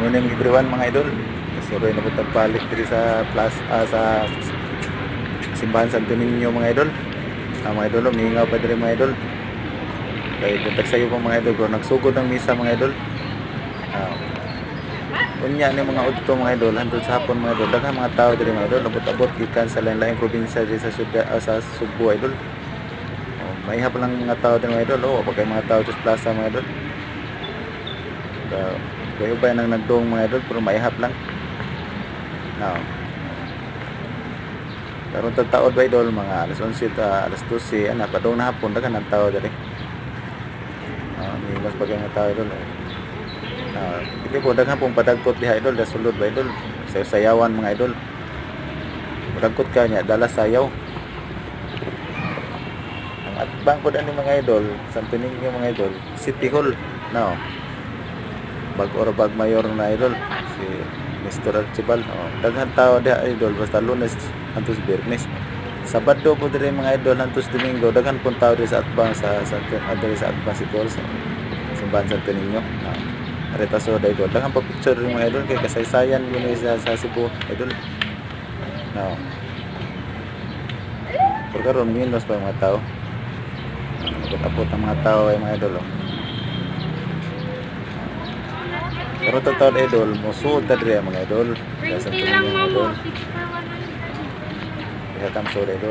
morning everyone mga idol. Kasuroy na po tagpalit diri sa sa simbahan Santo Niño mga idol. Mga idol, mingaw pa diri mga idol. Kaya buntag sayo po mga idol, bro. Nagsugod ng misa mga idol. Unya ni mga udto mga idol, hantod sa hapon mga idol. Daghang mga tao diri mga idol, abot-abot gikan sa lain-laing probinsya diri sa sa Subo idol. Maihap lang mga tao diri mga idol. Pagkay mga tao sa plaza mga idol. Kaya ba nang nagdoong mga idol, pero maihap lang. Karon tagtaod ba idol, mga alas 11 ta alas 12, ana padong na hapon daghan ang tao diri. May mas bagay nga tao idol. Hindi po daghan pong padagkot diha idol, dasulod ba idol. Sayawan mga idol. Padagkot ka niya, dala sayaw. Ang atbang po ani mga idol, Santo Niño mga idol, City Hall. Bag mayor na idol, si Mr. Archibald. Daghan tao diha idol, basta Lunes hantos Biyernes. Sabado po diri mga idol hantos Domingo, daghan pong tao diri sa atbang sa diri sa atbang City Hall sa simbahan Santo Niño. Areta so idol, daghan pa picture rin mga idol kay kasaysayan yun sa Cebu idol. Pero karon minus pa mga tao. Nagapot ang mga tao ay mga idol. Pero totoo idol, musuod ta diri mga idol. Sa Santo Niño idol. Kaya tam so idol.